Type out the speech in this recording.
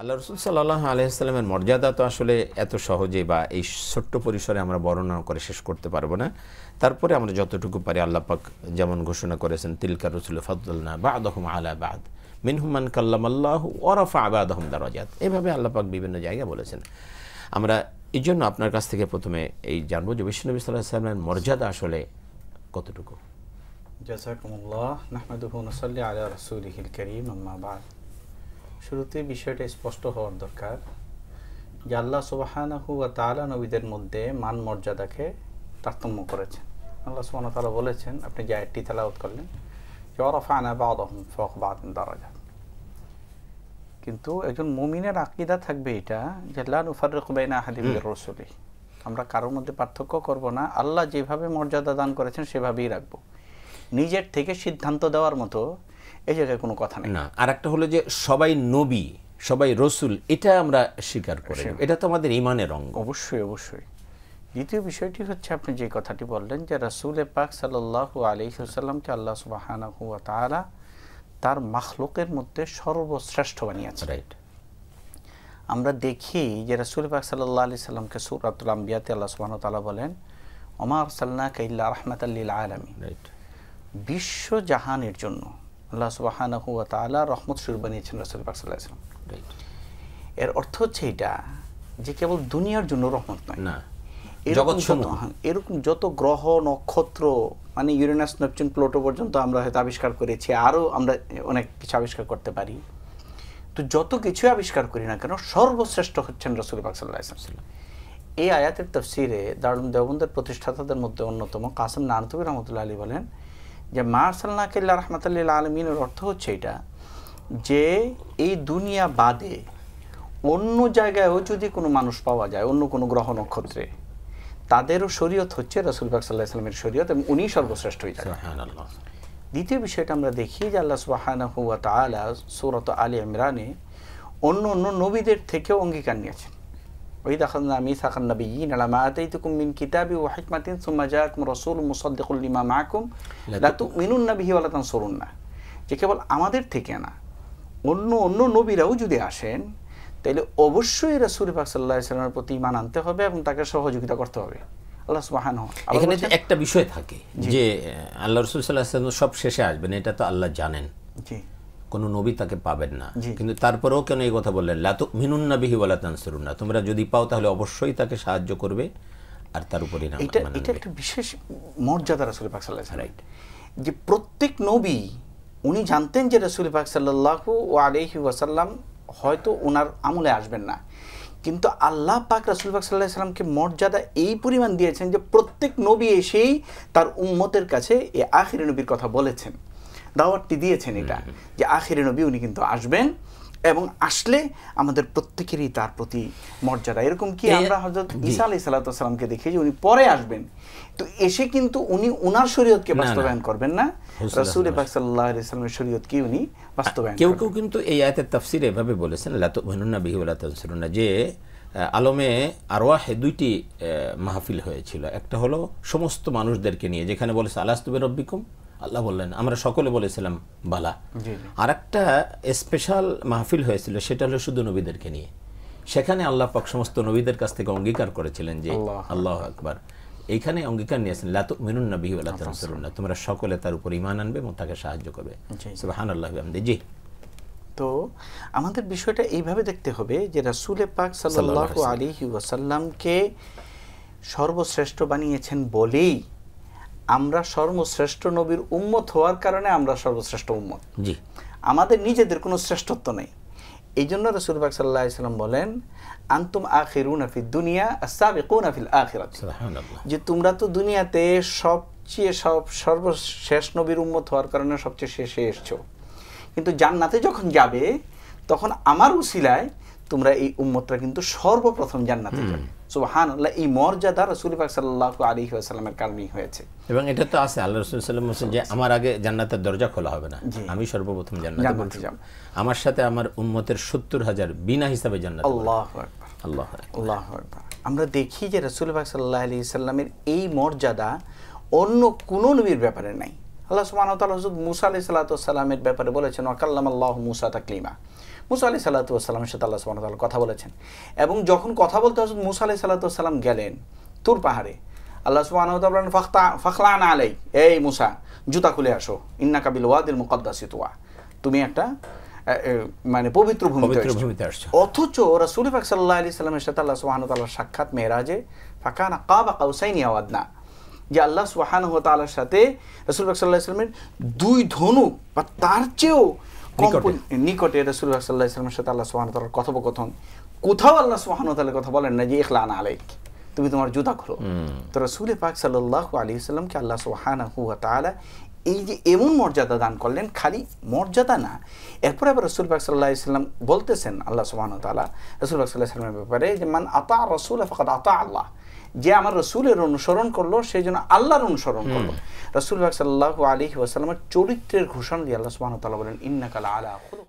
আল্লাহ রসুল সাল্লাল্লাহু আলাইহি ওয়াসাল্লামের মর্যাদা তো আসলে এত সহজে বা এই ছোট্ট পরিসরে আমরা বর্ণনা করে শেষ করতে পারবো না। তারপরে আমরা যতটুকু পারি আল্লাহ পাক যেমন ঘোষণা করেছেন তিলকা রসুল ফাদদালনা বা'দাহুম আলা বা'দ মিনহুম মান কাল্লামাল্লাহু ওয়া রাফা'a বা'দাহুম দারাজাত, এভাবে আল্লাহ পাক বিভিন্ন জায়গায় বলেছেন। আমরা এই জন্য আপনার কাছ থেকে প্রথমে এই জানবো যে বিশ্বনবী সাল্লাল্লাহু আলাইহি ওয়াসাল্লামের মর্যাদা আসলে কতটুকু। জাযাকুমুল্লাহ নাহমাদুহু ওয়া নুসাল্লি আলা রাসূলিহিল কারীম আম্মা বা'দ। শুরুতে বিষয়টা স্পষ্ট হওয়ার দরকার যে আল্লাহ সুবহানাহু ওয়া তাআলা নবীদের মধ্যে মান মর্যাদাকে তারতম্য করেছেন। আল্লাহ সুবহানাহু ওয়া তাআলা বলেছেন, আপনি যে আয়াতটি তেলাওয়াত করলেন, ওয়া রাফা'না বা'দাহুম ফাওকা বা'দিন দারাজাত। কিন্তু একজন মুমিনের আকীদা থাকবে এটা যে লা নুফাররিকু বাইনা আহাদিন মির রাসূলি, আমরা কারোর মধ্যে পার্থক্য করব না, আল্লাহ যেভাবে মর্যাদা দান করেছেন সেভাবেই রাখবো। নিজের থেকে সিদ্ধান্ত দেওয়ার মতো এই জায়গায় কোনো কথা নেই না। আর একটা হলো যে সবাই নবী, সবাই রসুল, এটা আমরা স্বীকার করি, এটা তো আমাদের ঈমানের অঙ্গ। অবশ্যই অবশ্যই। দ্বিতীয় বিষয়টি হচ্ছে আপনি যে কথাটি বললেন যে রাসূল পাক সাল্লাল্লাহু আলাইহি ওয়াসাল্লামকে আল্লাহ সুবহানাহু ওয়া তাআলা তার মাখলুকের মধ্যে সর্বশ্রেষ্ঠ বানিয়েছেন। রাইট। আমরা দেখি যে রাসূল পাক সাল্লাল্লাহু আলাইহি সাল্লামকে সূরাতুল আম্বিয়াতে আল্লাহ সুবহানাহু ওয়া তাআলা বলেন, ওমা আরসালনাকা ইল্লা রাহমাতাল লিল আলামিন। রাইট। বিশ্ব জাহানের জন্য আল্লাহ সুবহানাহু ওয়া তাআলা রহমত স্বরূপ বানিয়েছেন রাসূল পাক সাল্লাল্লাহু আলাইহি ওয়াসাল্লাম। রাইট। এর অর্থ হচ্ছে এটা যে কেবল দুনিয়ার জন্য রহমত নয়, না, এরকম যত গ্রহ নক্ষত্র, মানে ইউরেনাস নেপচুন প্লুটো পর্যন্ত আমরা হয়তো আবিষ্কার করেছি, আরও আমরা অনেক কিছু আবিষ্কার করতে পারি। তো যত কিছু আবিষ্কার করি না কেন সর্বশ্রেষ্ঠ হচ্ছেন রাসূল পাক সাল্লাল্লাহু আলাইহি ওয়াসাল্লাম। এই আয়াতের তাফসীরে দারুল দেওবন্দের প্রতিষ্ঠাতাদের মধ্যে অন্যতম কাসিম নানতুবি রহমতুল্লাহ আলাইহি বলেন যে মা আরসালনাকা ইল্লা রাহমাতাল লিল আলামিনের অর্থ হচ্ছে এটা যে এই দুনিয়া বাদে অন্য জায়গায়ও যদি কোনো মানুষ পাওয়া যায়, অন্য কোনো গ্রহ নক্ষত্রে, তাদেরও শরীয়ত হচ্ছে রাসূল পাক সাল্লাল্লাহু আলাইহি ওয়াসাল্লামের শরীয়ত, এবং উনি সর্বশ্রেষ্ঠ হয়ে যায়। সুবহানাল্লাহ। দ্বিতীয় বিষয়টা আমরা দেখি যে আল্লাহ সুবহানাহু ওয়া তাআলা সূরাত আলী ইমরানে অন্য নবীদের থেকেও অঙ্গীকার নিয়েছেন। ওই আখাযনা মিসাকান নাবিয়্যিনা লামা আতাইতুকুম মিন কিতাবি ওয়া হিকমাতিন সুম্মা জাআকুম রাসূলুম মুসাদ্দিকুল লিমা মাআকুম লা তু'মিনুন্না বিহি ওয়া লা তানসুরুন্না। যে কেবল আমাদের থেকে না, অন্য নবীরাও যদি আসেন তাহলে অবশ্যই রাসূল পাক সাল্লাল্লাহু আলাইহি ওয়াসাল্লামের প্রতি ঈমান আনতে হবে এবং তাকে সহযোগিতা করতে হবে। আল্লাহ সুবহানাহু। এখানে একটা বিষয় থাকে যে আল্লাহ রাসূল সাল্লাল্লাহু আলাইহি ওয়াসাল্লাম সব শেষে আসবেন, এটা তো আল্লাহ জানেন। জি। কোনো নবী তাকে পাবেন না, কিন্তু তারপরেও কেন এই কথা বললেন লা তু'মিনুন্না বিহি ওয়া লা তানসুরুন্না, তোমরা যদি পাও তাহলে অবশ্যই তাকে সাহায্য করবে আর তার উপরই না। এটা একটা বিশেষ মর্যাদা রাসূল পাক সাল্লাল্লাহু আলাইহি ওয়াসাল্লাম, যে প্রত্যেক নবী উনি জানতেন যে রাসূল পাক সাল্লাল্লাহু আলাইহি ওয়াসাল্লাম হয়তো ওনার আমলে আসবেন না, কিন্তু আল্লাহ পাক রাসূল পাক সাল্লাল্লাহু আলাইহি ওয়াসাল্লামকে মর্যাদা এই পরিমাণ দিয়েছেন যে প্রত্যেক নবী এসেই তার উম্মতের কাছে এই আখিরি নবীর কথা বলেছেন, দাওয়াতটি দিয়েছেন এটা যে আখিরি নবী উনি কিন্তু আসবেন এবং আসলে আমাদের প্রত্যেকেরই তার প্রতি মর্যাদা। এরকম কি আমরা হযরত ঈসা আলাইহিস সালাতু ওয়াস সালামকে দেখি যে উনি পরে আসবেন, তো এসে কিন্তু উনি ওনার শরীয়তকে বাস্তবায়ন করবেন না, রাসূল পাক সাল্লাল্লাহু আলাইহি ওয়াসাল্লামের শরীয়তকে উনি বাস্তবায়ন করবেন। কেউ কিন্তু এই আয়াতের তাফসীরে এভাবে বলেছেন লা তু'মিনুন্না বিহি ওয়া লা তানসুরুন্না, যে আলমে আরওয়াহে দুইটি মাহফিল হয়েছিল। একটা হলো সমস্ত মানুষদেরকে নিয়ে, যেখানে বলেছে আলাস্তু বিরাব্বিকুম, আল্লাহ বললেন আমরা সকলে বলেছিলাম বালা। আর একটা স্পেশাল মাহফিল হয়েছিল, সেটা হলো শুধু নবীদেরকে নিয়ে। সেখানে আল্লাহ পাক সমস্ত নবীদের কাছ থেকে অঙ্গীকার করেছিলেন যে আল্লাহু আকবার, এইখানে অঙ্গীকার নিয়েছেন লা তু'মিনুন্না বিহি ওয়া লা তানসুরুন্না, তোমরা সকলে তার উপর ঈমান আনবে এবং তাকে সাহায্য করবে। সুবহানাল্লাহি ওয়া বিহামদিহি। জি। তো আমাদের বিষয়টা এইভাবে দেখতে হবে যে রাসূল পাক সাল্লাল্লাহু আলাইহি ওয়াসাল্লামকে সর্বশ্রেষ্ঠ বানিয়েছেন বলেই আমরা সর্বশ্রেষ্ঠ নবীর উম্মত হওয়ার কারণে আমরা সর্বশ্রেষ্ঠ উম্মত। জি। আমাদের নিজেদের কোনো শ্রেষ্ঠত্ব নেই। এই জন্য রাসূল পাক সাল্লাল্লাহু আলাইহি ওয়াসাল্লাম বলেন আনতুম আখিরুনা ফিদ দুনিয়া আস-সাবিকুনা ফিল আখিরাত, সুবহানাল্লাহ, যে তোমরা তো দুনিয়াতে সর্বশেষ নবীর উম্মত হওয়ার কারণে সবচেয়ে শেষে এসছো, কিন্তু জান্নাতে যখন যাবে তখন আমার উসিলায় তোমরা এই উম্মতটা কিন্তু সর্বপ্রথম জান্নাতে যাবে। সুবহানাল্লাহ। এই মর্যাদা রাসূল পাক সাল্লাল্লাহু আলাইহি ওয়াসাল্লামের কারণেই হয়েছে, এবং এটা তো আছে আল্লাহ রাসূল সাল্লাল্লাহু আলাইহি ওয়াসাল্লাম যে আমার আগে জান্নাতের দরজা খোলা হবে না, আমি সর্বপ্রথম জান্নাতে যাব, আমার সাথে আমার উম্মতের ৭০,০০০ বিনা হিসাবে জান্নাতে। আল্লাহু আকবার, আল্লাহু আকবার, আল্লাহু আকবার। আমরা দেখি যে রাসূল পাক সাল্লাল্লাহু আলাইহি ওয়াসাল্লামের এই মর্যাদা অন্য কোনো নবীর ব্যাপারে নাই। আল্লাহ সুবহানাহু ওয়া তাআলা হযরত মূসা আলাইহিস সালাতু ওয়াস সালামের ব্যাপারে বলেছেন ওয়া কাল্লামাল্লাহু মূসা তাকলিমা, মুসা আলাইহিস সালাতু ওয়াস সালামের সাথে আল্লাহ সুবহানাহু ওয়া তাআলা কথা বলেছেন। এবং যখন কথা বলতে হযরত মুসা আলাইহিস সালাতু ওয়াস সালাম গেলেন তুর পাহাড়ে, আল্লাহ সুবহানাহু ওয়া তাআলা বলেন ফাখলানা আলাই, এই মুসা জুতা খুলে আসো, ইন্নাকা বিল ওয়াদিল মুকাদ্দাসি তুয়া, তুমি একটা মানে পবিত্র ভূমিতে আসছো। অথচ রাসূল পাক সাল্লাল্লাহু আলাইহি সাল্লামের সাথে আল্লাহ সুবহানাহু ওয়া তাআলার সাক্ষাৎ মেরাজে ফাকানা কাবা কাউসাইনি আও আদনা, যে আল্লাহ সুবহানাহু ওয়া তাআলার সাথে রাসূল পাক সাল্লাল্লাহু আলাইহি সাল্লামের দুই ধনুক বা তার চেয়েও নিকটে রাসূল পাক সাল্লাল্লাহু আলাইহি সাল্লামের সাথে আল্লাহ সুবহানাহু ওয়া তাআলার কথোপকথন। কোথাও আল্লাহ সুবহানাহু ওয়া তাআলা কথা বলেন না যে ইখলানা আলাইক, তুমি তোমার জুতা খোলো। তো রাসূল পাক সাল্লাল্লাহু আলাইহি সাল্লামকে আল্লাহ সুবহানাহু ওয়া তাআলা এই যে এমন মর্যাদা দান করলেন, খালি মর্যাদা না, এরপরে আবার রাসূল পাক সাল্লাল্লাহু আলাইহি সাল্লাম বলতেছেন আল্লাহ সুবহানাহু ওয়া তাআলা রাসূল পাক সাল্লাল্লাহু আলাইহি সাল্লামের ব্যাপারে যে মান আতা রাসূল ফাকাদ আতা আল্লাহ, যে আমার রাসূলের অনুসরণ করলো সেই জন্য আল্লাহর অনুসরণ করলো। রাসূল পাক সাল্লাল্লাহু আলাইহি ওয়াসাল্লামের চরিত্রের ঘোষণা দিয়ে আল্লাহ সুবহানাহু ওয়া তাআলা বলেন ইন্নাকা লা আলা খুলুক